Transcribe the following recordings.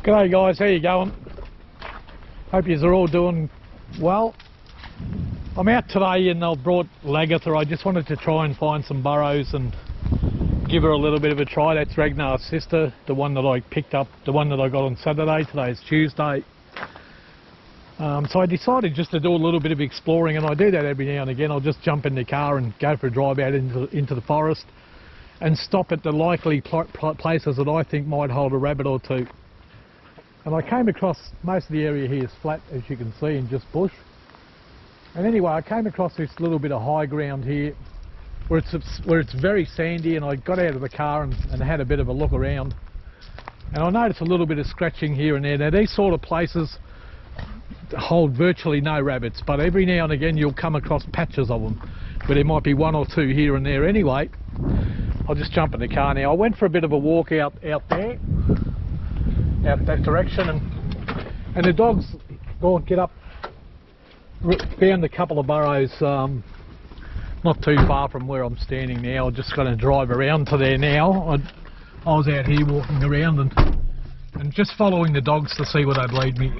G'day guys, how you going? Hope yous are all doing well. I'm out today and I've brought Lagertha. I just wanted to try and find some burrows and give her a little bit of a try. That's Ragnar's sister, the one that I picked up, the one that I got on Saturday. Today is Tuesday. So I decided just to do a little bit of exploring, and I do that every now and again. I'll just jump in the car and go for a drive out into the forest and stop at the likely places that I think might hold a rabbit or two. And I came across, most of the area here is flat, as you can see, and just bush. And anyway, I came across this little bit of high ground here where it's very sandy, and I got out of the car and had a bit of a look around. And I noticed a little bit of scratching here and there. Now these sort of places hold virtually no rabbits, but every now and again you'll come across patches of them where there might be one or two here and there. Anyway, I'll just jump in the car now. I went for a bit of a walk out there, out that direction, and the dogs go and get up, found a couple of burrows not too far from where I'm standing now. I'm just going to drive around to there now. I was out here walking around and just following the dogs to see where they'd lead me.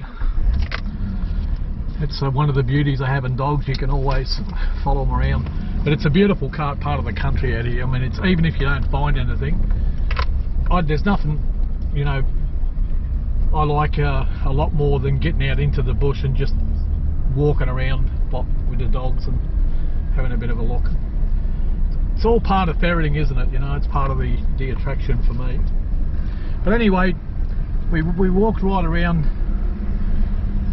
It's one of the beauties of having dogs. You can always follow them around, but it's a beautiful part of the country out here. I mean, it's even if you don't find anything, there's nothing, you know, I like a lot more than getting out into the bush and just walking around with the dogs and having a bit of a look. It's all part of ferreting, isn't it? You know, it's part of the attraction for me. But anyway, we walked right around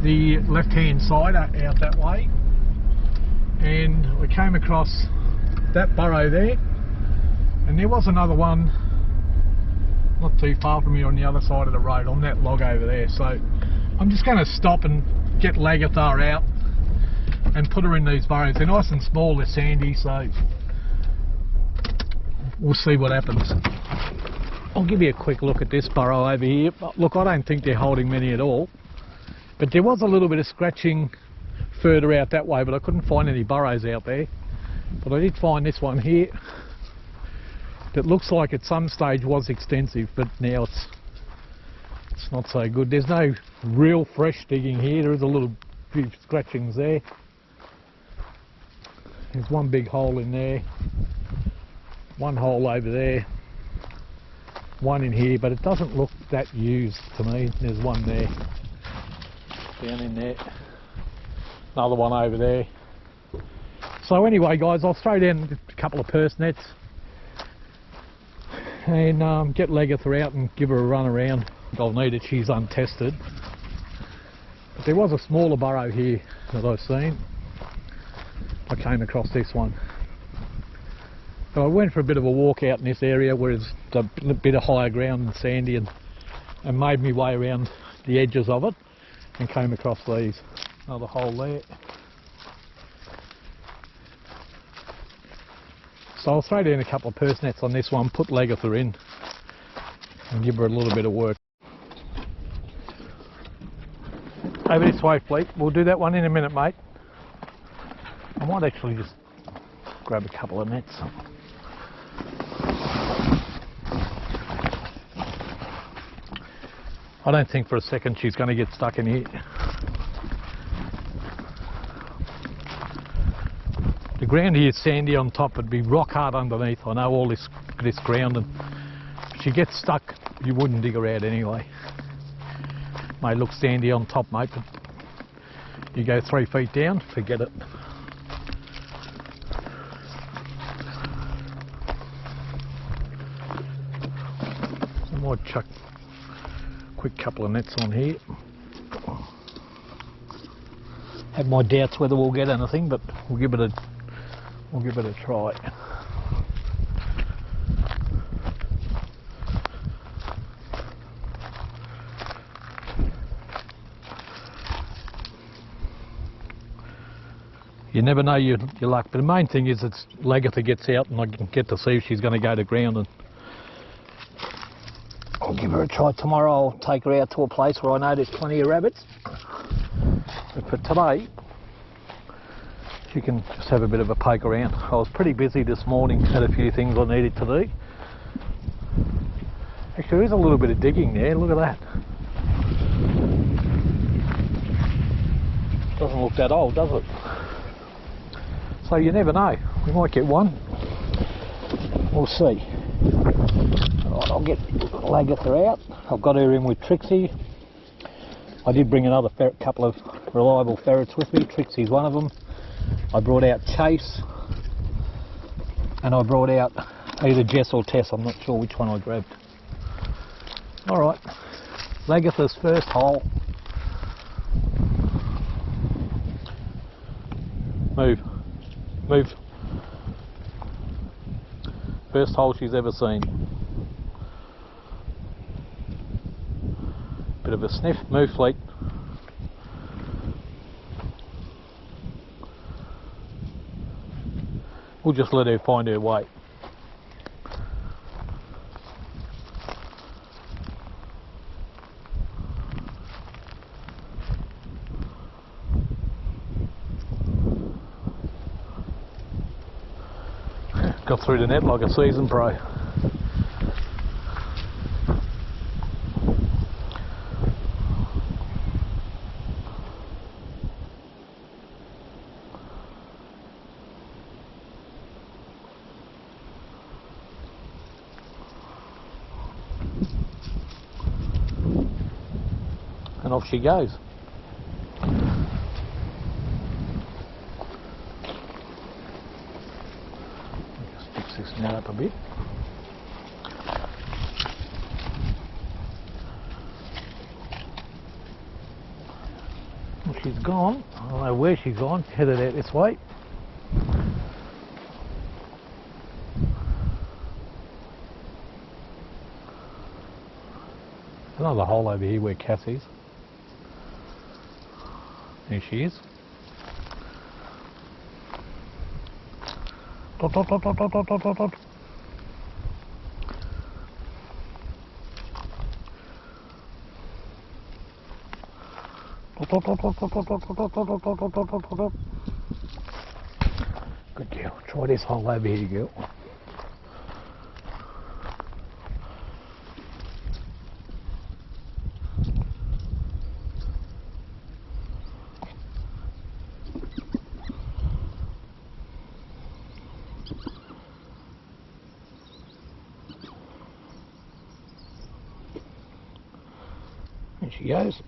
the left-hand side out that way, and we came across that burrow there, and there was another one not too far from here on the other side of the road on that log over there. So I'm just going to stop and get Lagertha out and put her in these burrows. They're nice and small, they're sandy, so we'll see what happens. I'll give you a quick look at this burrow over here. Look, I don't think they're holding many at all, but there was a little bit of scratching further out that way, but I couldn't find any burrows out there. But I did find this one here that looks like at some stage was extensive, but now it's not so good. There's no real fresh digging here. There is a little few scratchings there. There's one big hole in there, one hole over there, one in here, but it doesn't look that used to me. There's one there, down in there, another one over there. So anyway guys, I'll throw down a couple of purse nets and get Lagertha out and give her a run around. I'll need it, she's untested. But there was a smaller burrow here that I've seen. I came across this one. So I went for a bit of a walk out in this area where it's a bit of higher ground and sandy, and made my way around the edges of it and came across these. Another hole there. So I'll throw down a couple of purse nets on this one, put Lagertha in and give her a little bit of work. Over this way, Fleet. We'll do that one in a minute, mate. I might actually just grab a couple of nets. I don't think for a second she's going to get stuck in here. The ground here is sandy on top, it'd be rock hard underneath. I know all this ground, and if she gets stuck, you wouldn't dig her out anyway. May look sandy on top, mate, but you go 3 feet down, forget it. I might chuck a quick couple of nets on here. Have my doubts whether we'll get anything, but we'll give it a try. You never know your luck, but the main thing is it's Lagertha gets out and I can get to see if she's going to go to ground, and I'll give her a try tomorrow. I'll take her out to a place where I know there's plenty of rabbits. But for today, she can just have a bit of a poke around. I was pretty busy this morning, had a few things I needed to do. Actually, there is a little bit of digging there, look at that. Doesn't look that old, does it? So you never know, we might get one. We'll see. Right, I'll get Lagertha out. I've got her in with Trixie. I did bring another ferret, couple of reliable ferrets with me. Trixie's one of them. I brought out Chase, and I brought out either Jess or Tess. I'm not sure which one I grabbed. Alright, Lagertha's first hole. Move. Move. First hole she's ever seen. Bit of a sniff. Move, Fleet. We'll just let her find her way. Got through the net like a seasoned pro. And off she goes. Just fix this net up a bit. Well, she's gone. I don't know where she's gone. Headed out this way. Another hole over here where Cass is. There she is. Dot, dot, dot, dot, dot, dot, dot, dot. Good girl. Try this hole over here, girl. There she goes.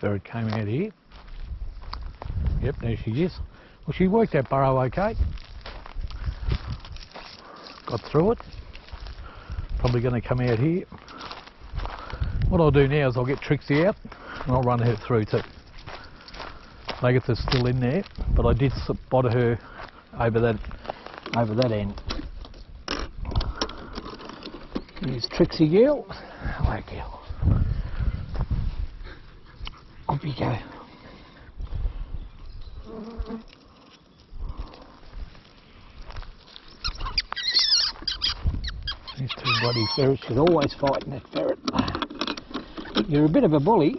Ferret came out here. Yep, there she is. Well, she worked that burrow okay. Got through it. Probably going to come out here. What I'll do now is I'll get Trixie out and I'll run her through too. Lagertha's still in there, but I did spot her over that end. Here's Trixie girl. Hello girl. Off you go. These two bloody ferrets, she's always fighting that ferret. You're a bit of a bully.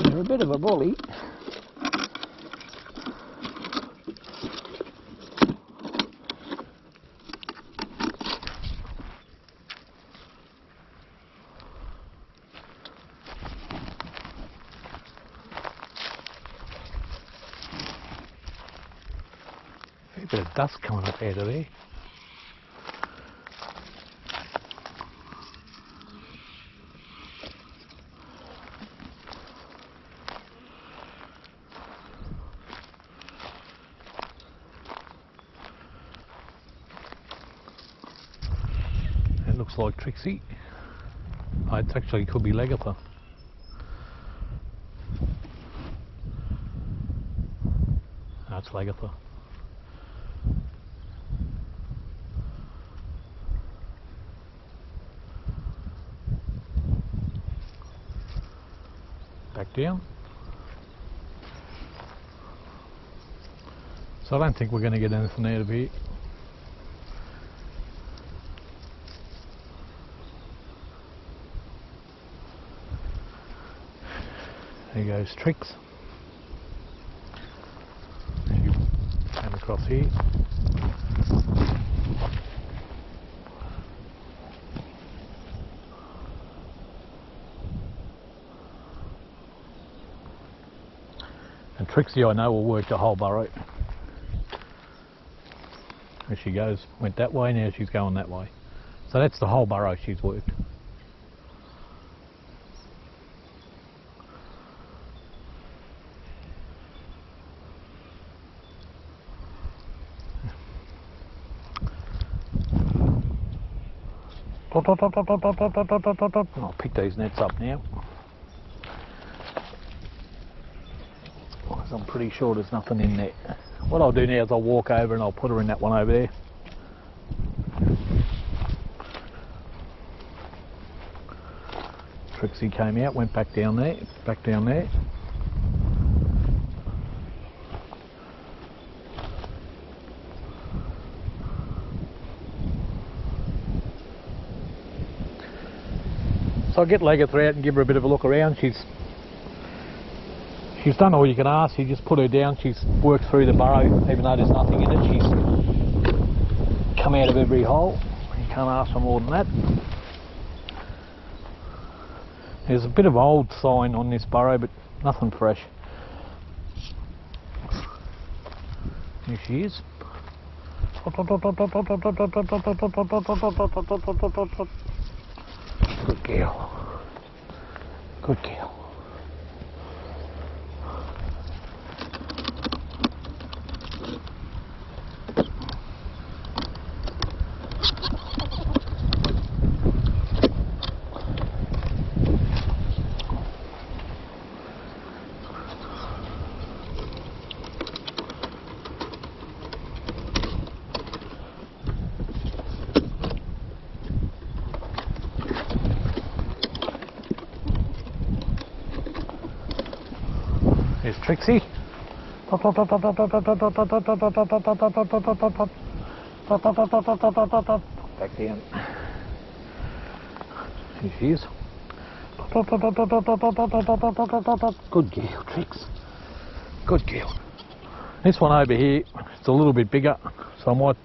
You're a bit of a bully. A bit of dust coming up out of there. looks like Trixie. Oh, it actually could be Lagertha. No, it's Lagertha. Back down. So I don't think we're going to get anything out of here. There goes Trix. You come across here. And Trixie, I know, will work the whole burrow. There she goes, went that way, now she's going that way. So that's the whole burrow she's worked. I'll pick these nets up now. I'm pretty sure there's nothing in there. What I'll do now is I'll walk over and I'll put her in that one over there. Trixie came out, went back down there, back down there. So I'll get Lagertha out and give her a bit of a look around. She's done all you can ask. You just put her down, she's worked through the burrow, even though there's nothing in it. She's come out of every hole. You can't ask for more than that. There's a bit of old sign on this burrow, but nothing fresh. Here she is. Good girl. Good girl. There's Trixie. Back down. Here she is. Good girl, Trix. Good girl. This one over here, it's a little bit bigger, so I might,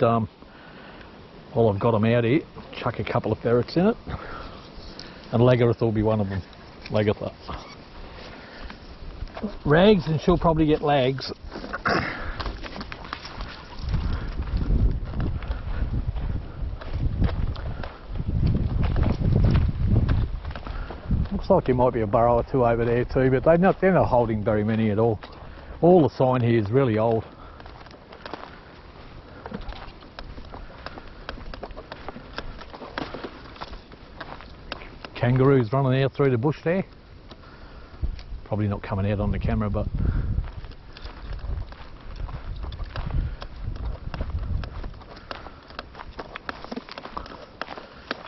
while I've got them out here, chuck a couple of ferrets in it, and Lagertha will be one of them. Lagertha. Rags, and she'll probably get lags. Looks like there might be a burrow or two over there too, but they're not holding very many at all. All the sign here is really old. Kangaroos running out through the bush there. Probably not coming out on the camera, but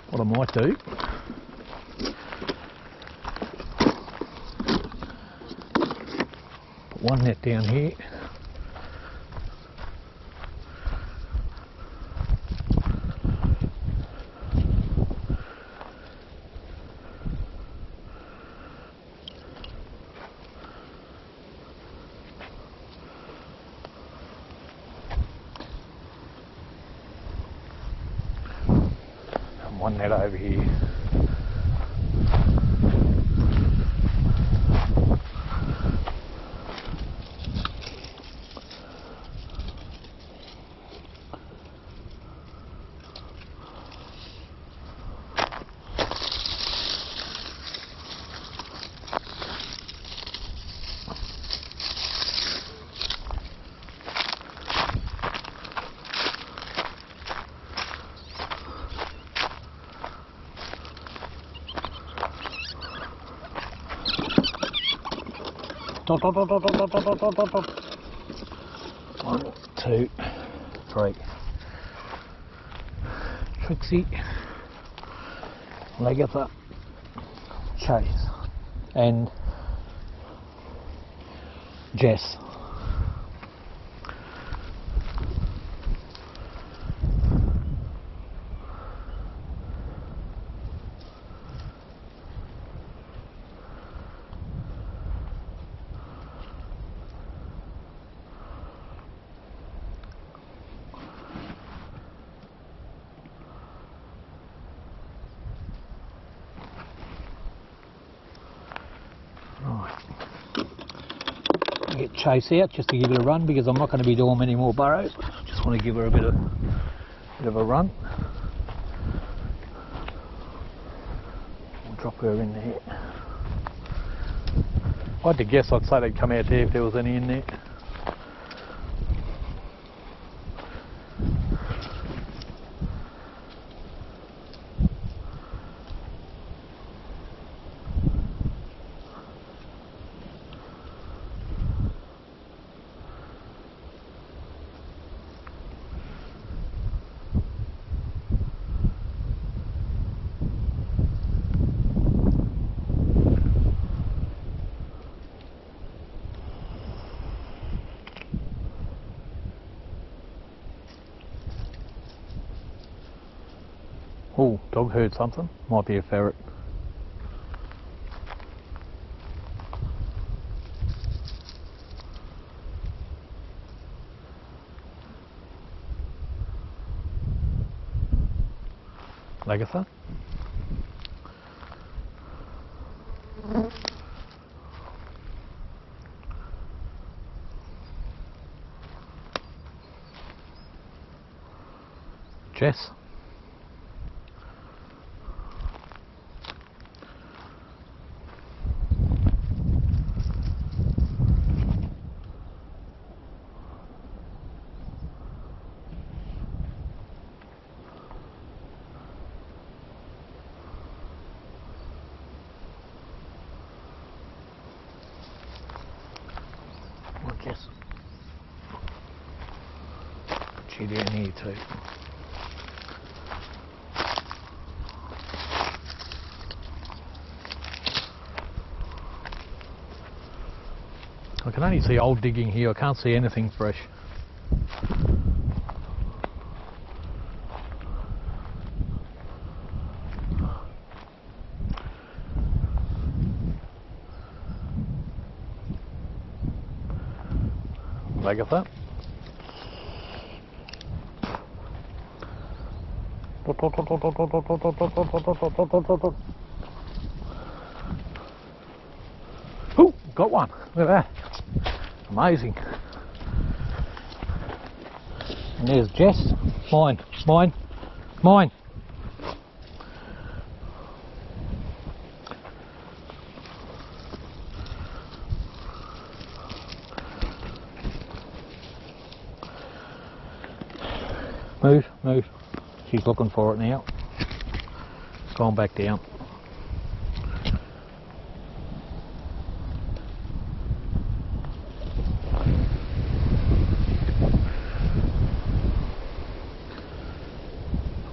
what I might do, put one net down here. One net over here. Dot, dot, dot, dot, dot, dot, dot, dot, dot, dot. 1, 2, 3. Trixie, Lagertha, Chase, and Jess. Right, get Chase out just to give it a run because I'm not going to be doing many more burrows. Just want to give her a bit of a run. We'll drop her in there. I had to guess I'd say they'd come out there if there was any in there. Oh, dog heard something. Might be a ferret. Lagertha. Jess. Jess. Put you down here too. I can only see old digging here, I can't see anything fresh. Lagertha. Oh, got one. Look at that. Amazing. And there's Jess. Mine, mine, mine. Move, move. She's looking for it now. It's gone back down.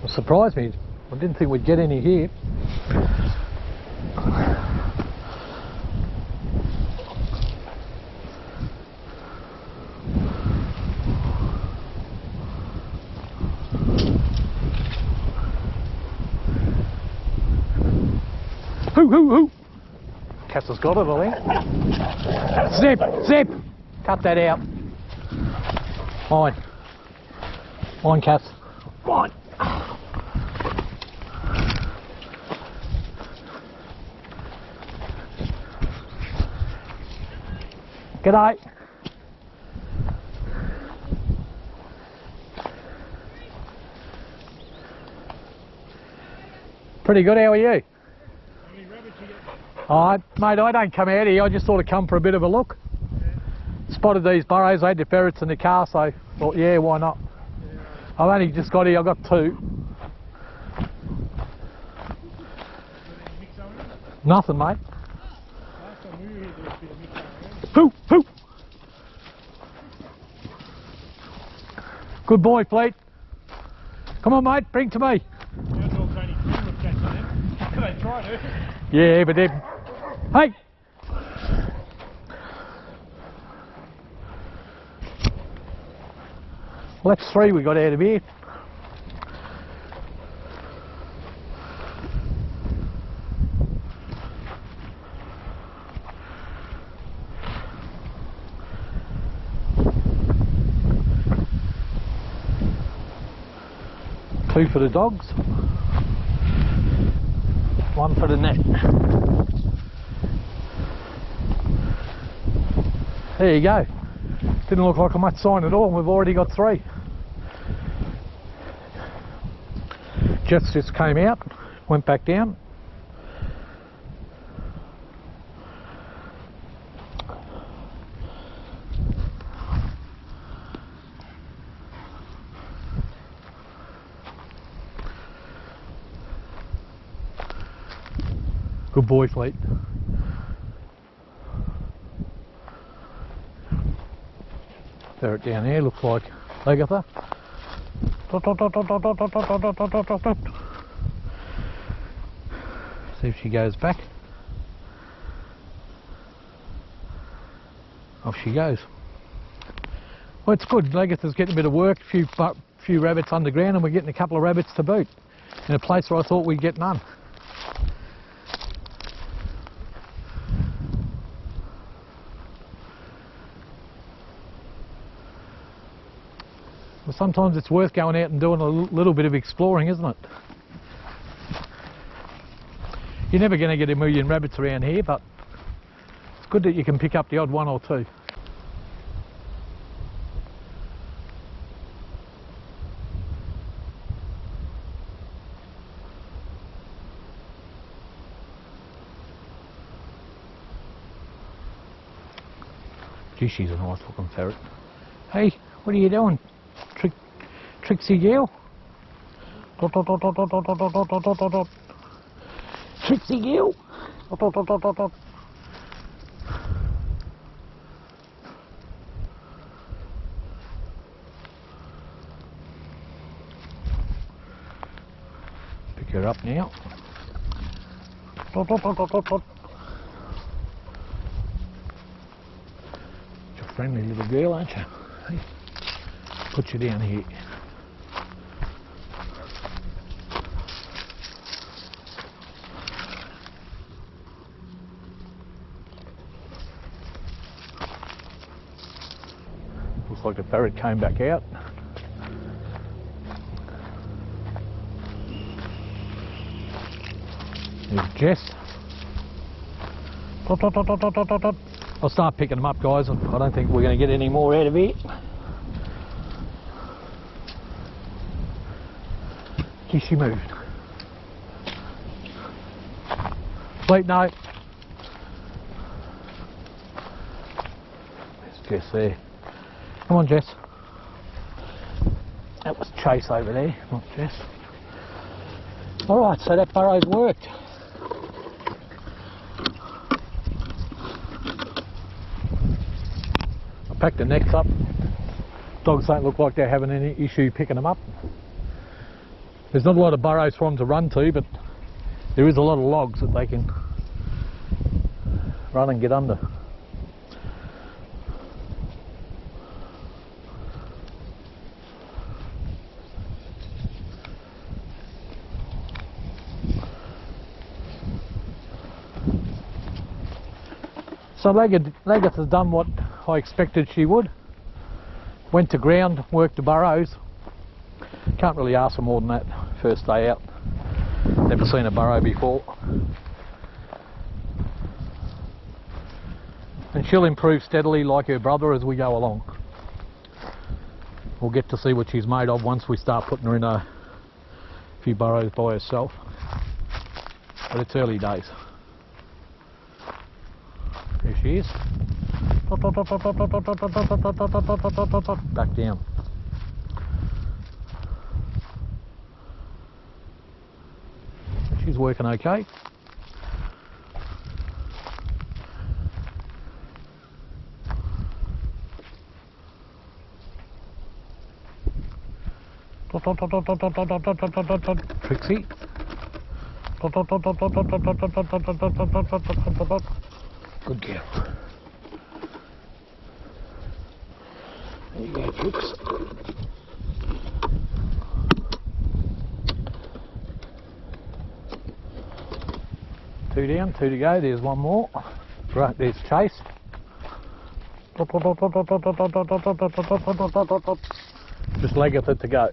It surprised me. I didn't think we'd get any here. Hoo, hoo, hoo. Cats has got it, I think. Zip, zip. Cut that out. Mine. Mine, Cats. Mine. G'day. Pretty good, how are you? Oh, mate, I don't come out here, I just sort of come for a bit of a look. Yeah. Spotted these burrows, I had the ferrets in the car, so thought, yeah, why not? Yeah. I've only just got here, I've got 2. Nothing, mate. Last time we were here, there was a bit of mix going on. Hoo, hoo. Good boy, Fleet. Come on, mate, bring to me. Yeah, but then... Hey! Well, that's 3 we got out of here. Two for the dogs, 1 for the net. There you go. Didn't look like a much sign at all. We've already got 3. Jess just came out, went back down. Good boy, Fleet. Ferret down there, looks like Lagertha. See if she goes back. Off she goes. Well, it's good. Lagertha's getting a bit of work, a few rabbits underground, and we're getting a couple of rabbits to boot in a place where I thought we'd get none. Well, sometimes it's worth going out and doing a little bit of exploring, isn't it? You're never going to get a million rabbits around here, but it's good that you can pick up the odd 1 or 2. Gee, she's a nice looking ferret. Hey, what are you doing? Trixie girl? Trixie girl? Pick her up now. You're a friendly little girl, aren't you? Hey, put you down here. Looks like the ferret came back out. There's Jess. I'll start picking them up, guys. I don't think we're going to get any more out of here. Gee, she moved. Wait, no. There's Jess there. Come on, Jess. That was Chase over there, not Jess. Alright, so that burrow's worked. I packed the nets up. Dogs don't look like they're having any issue picking them up. There's not a lot of burrows for them to run to, but there is a lot of logs that they can run and get under. So Lagertha's done what I expected she would. Went to ground, worked the burrows. Can't really ask for more than that first day out. Never seen a burrow before. And she'll improve steadily like her brother as we go along. We'll get to see what she's made of once we start putting her in a few burrows by herself. But it's early days. There she is. Back down. She's working okay. Trixie. Good girl. There you go, Trix. Two down, two to go. There's one more. Right, there's Chase. Just Lagertha to go.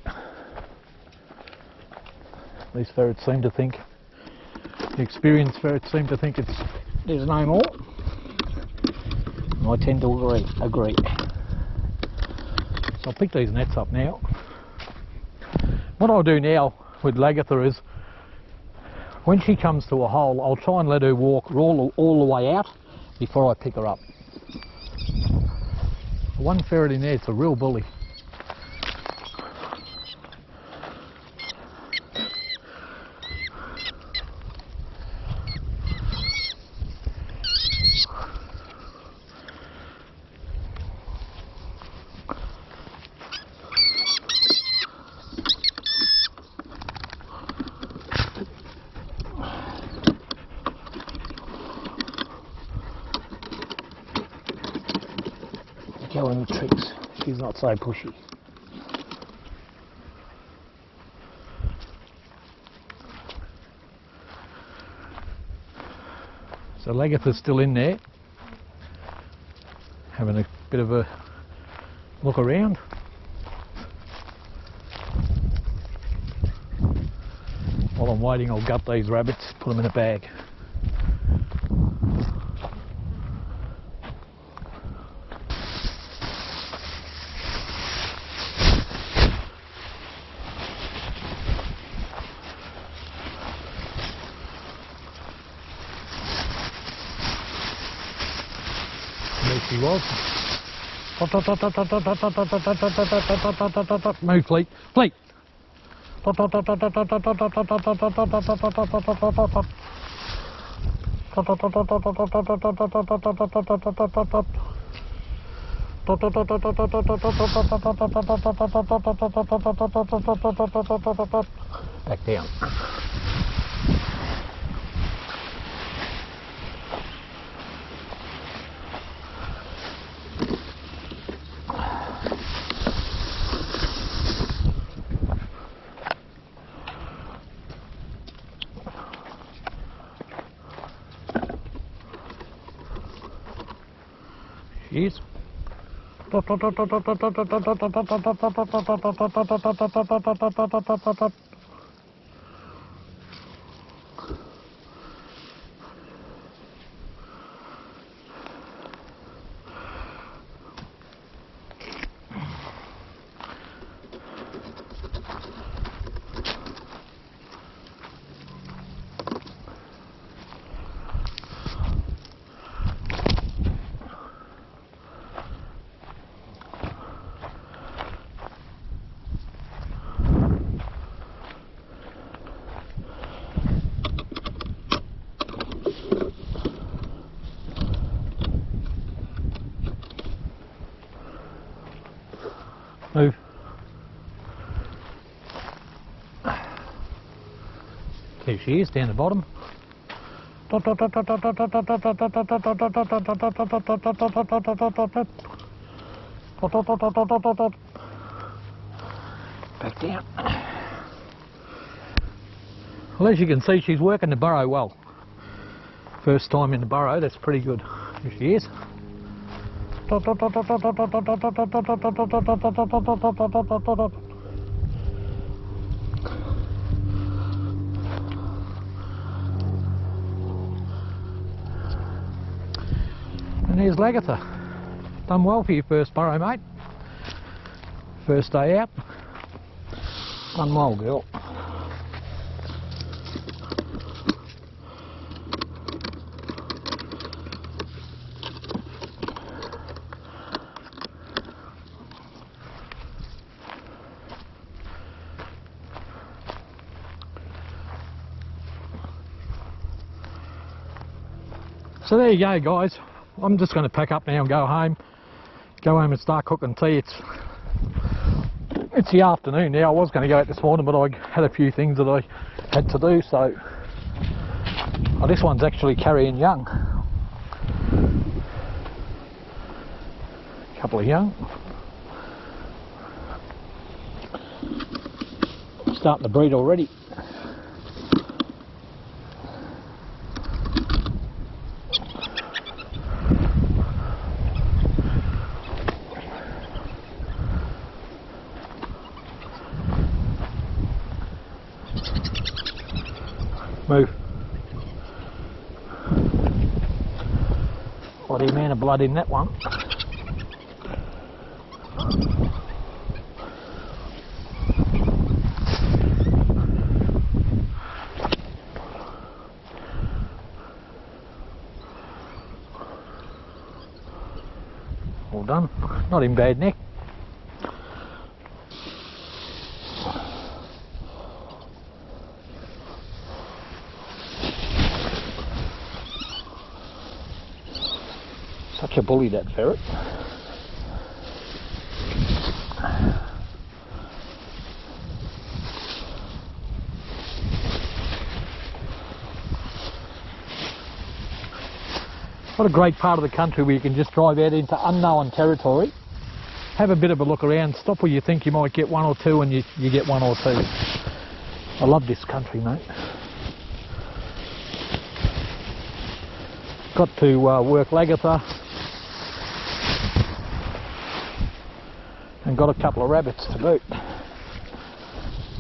These ferrets seem to think, the experienced ferrets seem to think there's no more. And I tend to agree. So I'll pick these nets up now. What I'll do now with Lagertha is, when she comes to a hole, I'll try and let her walk all the way out before I pick her up. One ferret in there, it's a real bully. Go in with Trix, she's not so pushy. So Lagertha's still in there, having a bit of a look around. While I'm waiting, I'll gut these rabbits, put them in a bag. There she was. Move, Fleet. Fleet. Back down. Yes. Move. There she is, down the bottom. Back down. Well, as you can see, she's working the burrow well. First time in the burrow, that's pretty good. Here she is. And here's Lagertha. Done well for your first burrow, mate. First day out. Done well, girl. So there you go, guys. I'm just going to pack up now and go home and start cooking tea. It's It's the afternoon now. I was going to go out this morning, but I had a few things that I had to do, so this one's actually carrying young. A couple of young. Starting to breed already. Move. Bloody amount of blood in that one. All done. Not in bad nick. Such a bully, that ferret. What a great part of the country where you can just drive out into unknown territory, have a bit of a look around, stop where you think you might get one or two, and you get one or two. I love this country, mate. Got to work Lagertha and got a couple of rabbits to boot,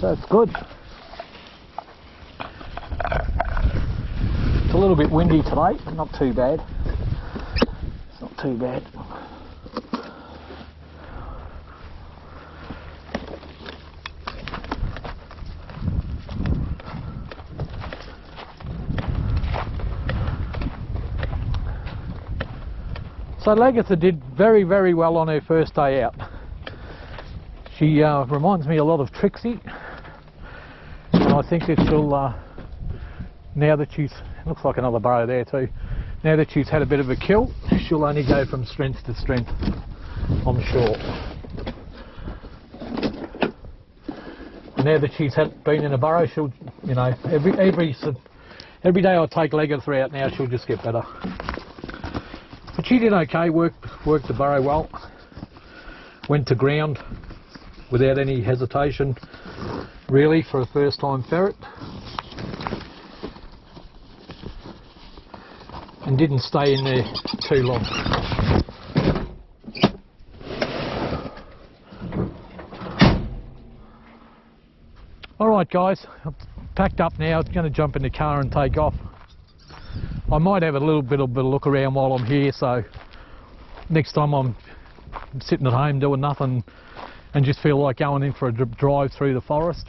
so it's good. It's a little bit windy today, but not too bad. It's not too bad. So Lagertha did very, very well on her first day out. She reminds me a lot of Trixie, and I think that she'll, now that she's, looks like another burrow there too, now that she's had a bit of a kill, she'll only go from strength to strength, I'm sure. Now that she's been in a burrow, she'll, you know, every day I take Lagertha out now, she'll just get better. But she did okay, worked the burrow well, went to ground without any hesitation really for a first time ferret, and didn't stay in there too long. Alright guys, I'm packed up now, I'm going to jump in the car and take off. I might have a little bit of a look around while I'm here, so next time I'm sitting at home doing nothing and just feel like going in for a drive through the forest,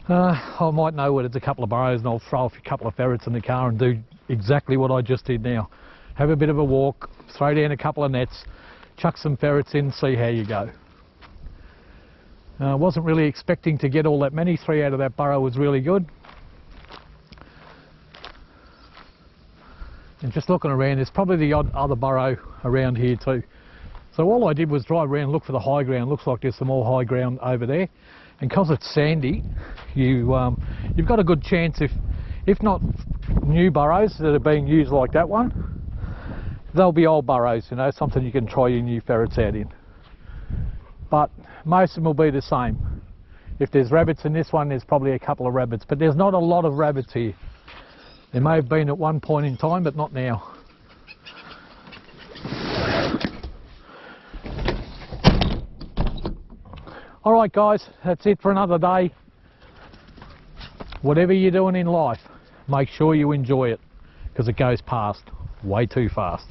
I might know where there's a couple of burrows and I'll throw a couple of ferrets in the car and do exactly what I just did now. Have a bit of a walk, throw down a couple of nets, chuck some ferrets in, see how you go. I wasn't really expecting to get all that many. 3 out of that burrow was really good. And just looking around, there's probably the odd other burrow around here too. So all I did was drive around, look for the high ground. Looks like there's some more high ground over there. And because it's sandy, you've got a good chance, if not new burrows that are being used like that one, they'll be old burrows, you know, something you can try your new ferrets out in. But most of them will be the same. If there's rabbits in this one, there's probably a couple of rabbits, but there's not a lot of rabbits here. There may have been at one point in time, but not now. Alright guys, that's it for another day. Whatever you're doing in life, make sure you enjoy it, because it goes past way too fast.